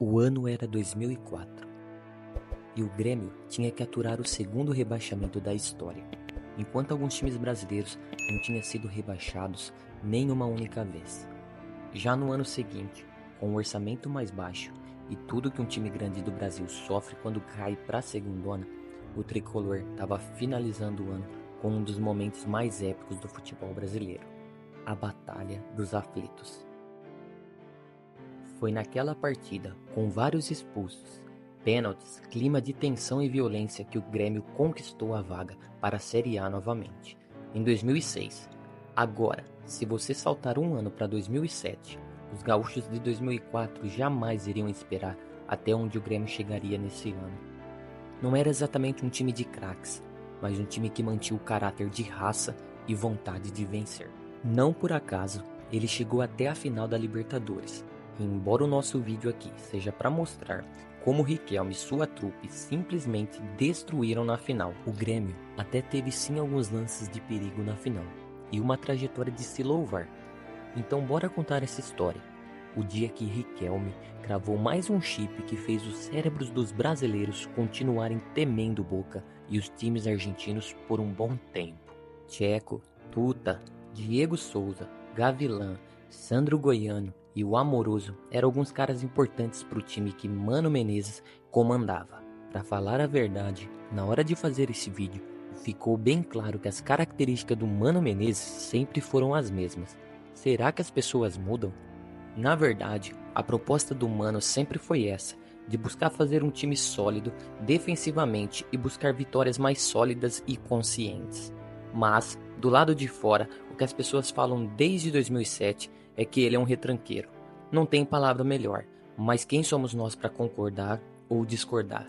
O ano era 2004 e o Grêmio tinha que aturar o segundo rebaixamento da história, enquanto alguns times brasileiros não tinham sido rebaixados nem uma única vez. Já no ano seguinte, com um orçamento mais baixo e tudo que um time grande do Brasil sofre quando cai para a segundona, o tricolor estava finalizando o ano com um dos momentos mais épicos do futebol brasileiro, a Batalha dos Aflitos. Foi naquela partida, com vários expulsos, pênaltis, clima de tensão e violência que o Grêmio conquistou a vaga para a Série A novamente, em 2006. Agora, se você saltar um ano para 2007, os gaúchos de 2004 jamais iriam esperar até onde o Grêmio chegaria nesse ano. Não era exatamente um time de craques, mas um time que mantinha o caráter de raça e vontade de vencer. Não por acaso, ele chegou até a final da Libertadores. E embora o nosso vídeo aqui seja para mostrar como Riquelme e sua trupe simplesmente destruíram na final, o Grêmio até teve sim alguns lances de perigo na final e uma trajetória de se louvar. Então bora contar essa história. O dia que Riquelme cravou mais um chip que fez os cérebros dos brasileiros continuarem temendo Boca e os times argentinos por um bom tempo. Tcheco, Tuta, Diego Souza, Gavilã, Sandro Goiano e o Amoroso eram alguns caras importantes para o time que Mano Menezes comandava. Para falar a verdade, na hora de fazer esse vídeo, ficou bem claro que as características do Mano Menezes sempre foram as mesmas. Será que as pessoas mudam? Na verdade, a proposta do Mano sempre foi essa, de buscar fazer um time sólido defensivamente e buscar vitórias mais sólidas e conscientes. Mas, do lado de fora, o que as pessoas falam desde 2007 é que ele é um retranqueiro. Não tem palavra melhor, mas quem somos nós para concordar ou discordar?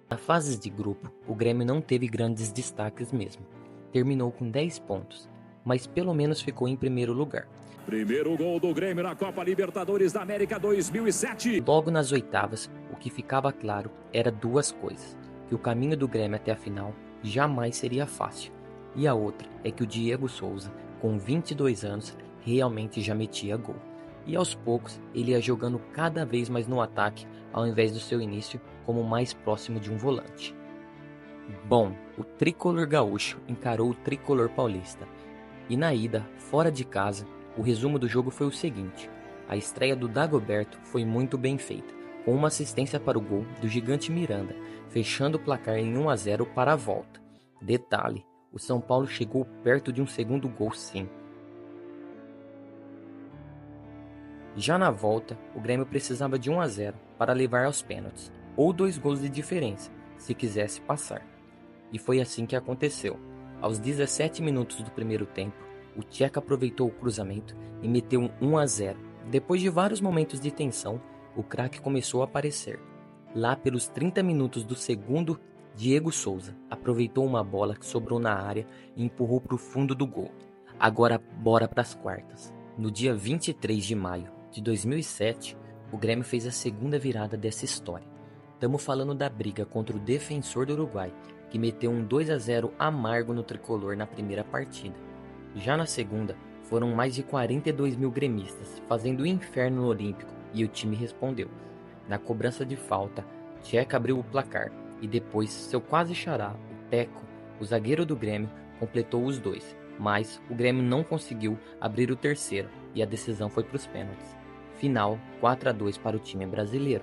Na fase de grupo, o Grêmio não teve grandes destaques mesmo. Terminou com 10 pontos, mas pelo menos ficou em primeiro lugar. Primeiro gol do Grêmio na Copa Libertadores da América 2007. Logo nas oitavas, o que ficava claro era duas coisas: que o caminho do Grêmio até a final jamais seria fácil, e a outra é que o Diego Souza, com 22 anos, realmente já metia gol. E aos poucos ele ia jogando cada vez mais no ataque, ao invés do seu início como mais próximo de um volante. Bom, o tricolor gaúcho encarou o tricolor paulista. E na ida, fora de casa, o resumo do jogo foi o seguinte: a estreia do Dagoberto foi muito bem feita, com uma assistência para o gol do gigante Miranda, fechando o placar em 1-0 para a volta. Detalhe, o São Paulo chegou perto de um segundo gol sim. Já na volta, o Grêmio precisava de 1-0 para levar aos pênaltis, ou 2 gols de diferença, se quisesse passar. E foi assim que aconteceu. Aos 17 minutos do primeiro tempo, o Tcheco aproveitou o cruzamento e meteu um 1-0. Depois de vários momentos de tensão, o craque começou a aparecer. Lá pelos 30 minutos do segundo, Diego Souza aproveitou uma bola que sobrou na área e empurrou para o fundo do gol. Agora bora para as quartas. No dia 23 de maio de 2007, o Grêmio fez a segunda virada dessa história. Estamos falando da briga contra o Defensor do Uruguai, que meteu um 2-0 amargo no tricolor na primeira partida. Já na segunda, foram mais de 42 mil gremistas fazendo o inferno no Olímpico e o time respondeu. Na cobrança de falta, Tcheco abriu o placar e depois seu quase xará, o Teco, o zagueiro do Grêmio, completou os dois, mas o Grêmio não conseguiu abrir o terceiro e a decisão foi para os pênaltis. Final 4-2 para o time brasileiro.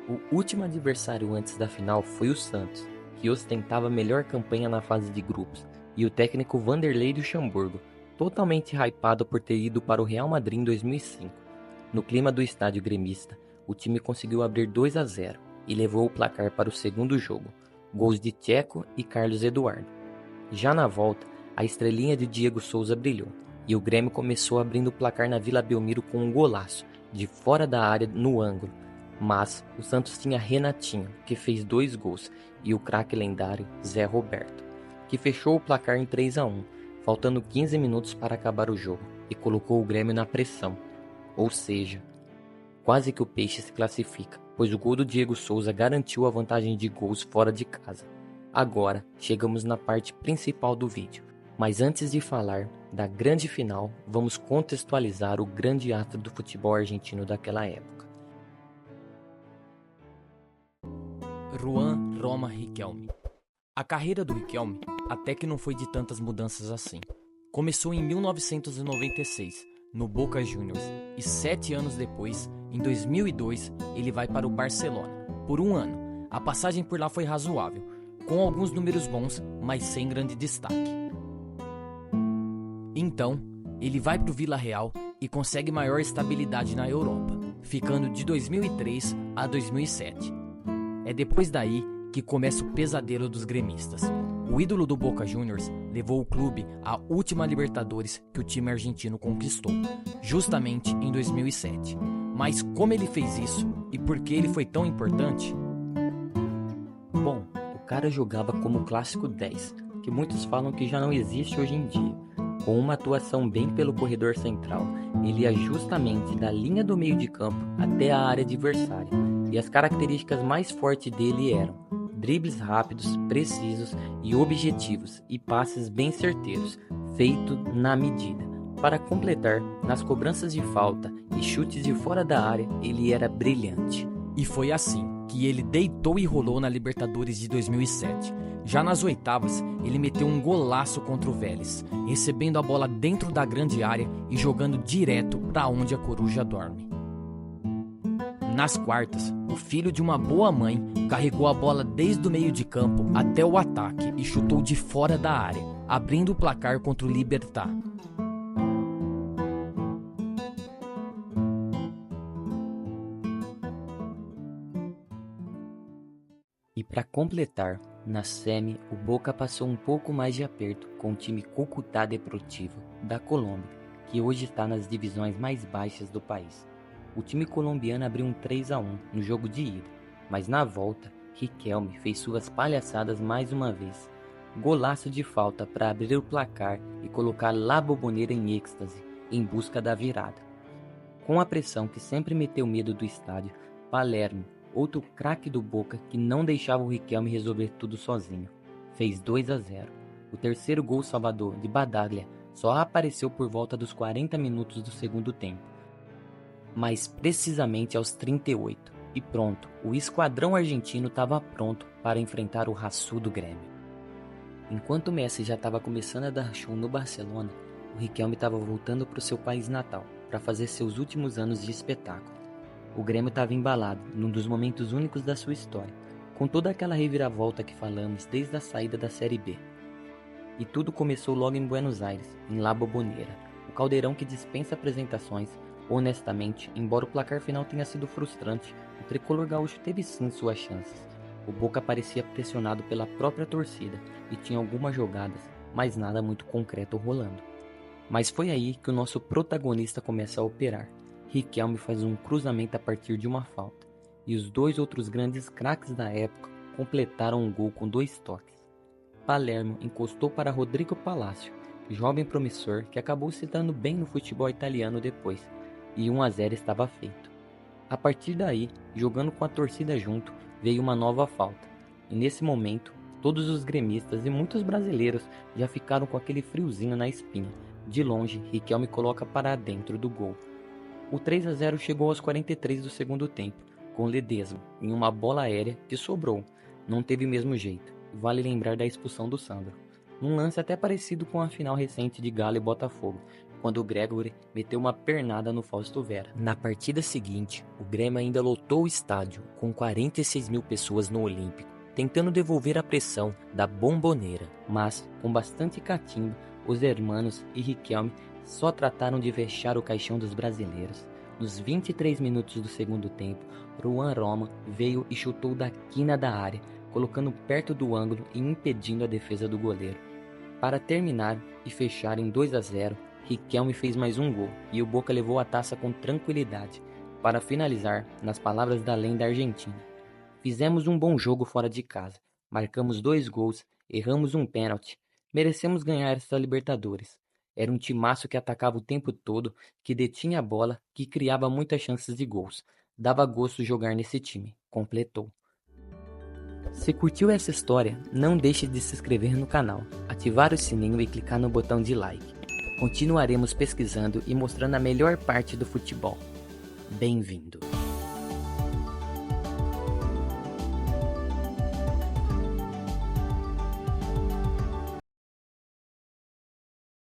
O último adversário antes da final foi o Santos, que ostentava a melhor campanha na fase de grupos, e o técnico Vanderlei Luxemburgo, totalmente hypado por ter ido para o Real Madrid em 2005. No clima do estádio gremista, o time conseguiu abrir 2-0 e levou o placar para o segundo jogo, gols de Tcheco e Carlos Eduardo. Já na volta, a estrelinha de Diego Souza brilhou, e o Grêmio começou abrindo o placar na Vila Belmiro com um golaço, de fora da área no ângulo. Mas o Santos tinha Renatinho, que fez 2 gols, e o craque lendário Zé Roberto, que fechou o placar em 3-1, faltando 15 minutos para acabar o jogo, e colocou o Grêmio na pressão. Ou seja, quase que o Peixe se classifica, pois o gol do Diego Souza garantiu a vantagem de gols fora de casa. Agora, chegamos na parte principal do vídeo. Mas antes de falar da grande final, vamos contextualizar o grande astro do futebol argentino daquela época. Juan Roma Riquelme. A carreira do Riquelme até que não foi de tantas mudanças assim. Começou em 1996, no Boca Juniors, e 7 anos depois, em 2002, ele vai para o Barcelona. Por um ano, a passagem por lá foi razoável, com alguns números bons, mas sem grande destaque. Então, ele vai para o Vila Real e consegue maior estabilidade na Europa, ficando de 2003 a 2007. É depois daí que começa o pesadelo dos gremistas. O ídolo do Boca Juniors levou o clube à última Libertadores que o time argentino conquistou, justamente em 2007. Mas como ele fez isso e por que ele foi tão importante? Bom, o cara jogava como clássico 10, que muitos falam que já não existe hoje em dia. Com uma atuação bem pelo corredor central, ele ia justamente da linha do meio de campo até a área adversária. E as características mais fortes dele eram dribles rápidos, precisos e objetivos, e passes bem certeiros, feito na medida. Para completar, nas cobranças de falta e chutes de fora da área, ele era brilhante. E foi assim que ele deitou e rolou na Libertadores de 2007. Já nas oitavas, ele meteu um golaço contra o Vélez, recebendo a bola dentro da grande área e jogando direto para onde a coruja dorme. Nas quartas, o filho de uma boa mãe carregou a bola desde o meio de campo até o ataque e chutou de fora da área, abrindo o placar contra o Libertad. E para completar, na semi, o Boca passou um pouco mais de aperto com o time Cúcuta Deportivo, da Colômbia, que hoje está nas divisões mais baixas do país. O time colombiano abriu um 3-1 no jogo de ida, mas na volta, Riquelme fez suas palhaçadas mais uma vez. Golaço de falta para abrir o placar e colocar La Bombonera em êxtase, em busca da virada. Com a pressão que sempre meteu medo do estádio, Palermo, outro craque do Boca que não deixava o Riquelme resolver tudo sozinho, fez 2-0. O terceiro gol salvador de Badaglia só apareceu por volta dos 40 minutos do segundo tempo, mas precisamente aos 38, e pronto, o esquadrão argentino estava pronto para enfrentar o raçudo Grêmio. Enquanto Messi já estava começando a dar show no Barcelona, o Riquelme estava voltando para o seu país natal para fazer seus últimos anos de espetáculo. O Grêmio estava embalado num dos momentos únicos da sua história, com toda aquela reviravolta que falamos desde a saída da Série B. E tudo começou logo em Buenos Aires, em La Bombonera, o caldeirão que dispensa apresentações. Honestamente, embora o placar final tenha sido frustrante, o tricolor gaúcho teve sim suas chances. O Boca parecia pressionado pela própria torcida e tinha algumas jogadas, mas nada muito concreto rolando. Mas foi aí que o nosso protagonista começa a operar. Riquelme faz um cruzamento a partir de uma falta, e os dois outros grandes craques da época completaram um gol com 2 toques. Palermo encostou para Rodrigo Palácio, jovem promissor que acabou se dando bem no futebol italiano depois, e 1-0 estava feito. A partir daí, jogando com a torcida junto, veio uma nova falta, e nesse momento, todos os gremistas e muitos brasileiros já ficaram com aquele friozinho na espinha. De longe, Riquelme coloca para dentro do gol. O 3-0 chegou aos 43 do segundo tempo, com Ledesma, em uma bola aérea que sobrou. Não teve mesmo jeito, vale lembrar da expulsão do Sandro. Num lance até parecido com a final recente de Galo e Botafogo, quando o Gregory meteu uma pernada no Fausto Vera. Na partida seguinte, o Grêmio ainda lotou o estádio, com 46 mil pessoas no Olímpico, tentando devolver a pressão da Bombonera, mas, com bastante catimba, os hermanos e Riquelme só trataram de fechar o caixão dos brasileiros. Nos 23 minutos do segundo tempo, Juan Roma veio e chutou da quina da área, colocando perto do ângulo e impedindo a defesa do goleiro. Para terminar e fechar em 2-0, Riquelme fez mais um gol e o Boca levou a taça com tranquilidade. Para finalizar, nas palavras da lenda argentina: fizemos um bom jogo fora de casa, marcamos 2 gols, erramos um pênalti, merecemos ganhar esta Libertadores. Era um timaço que atacava o tempo todo, que detinha a bola, que criava muitas chances de gols. Dava gosto jogar nesse time, completou. Se curtiu essa história, não deixe de se inscrever no canal, ativar o sininho e clicar no botão de like. Continuaremos pesquisando e mostrando a melhor parte do futebol. Bem-vindo!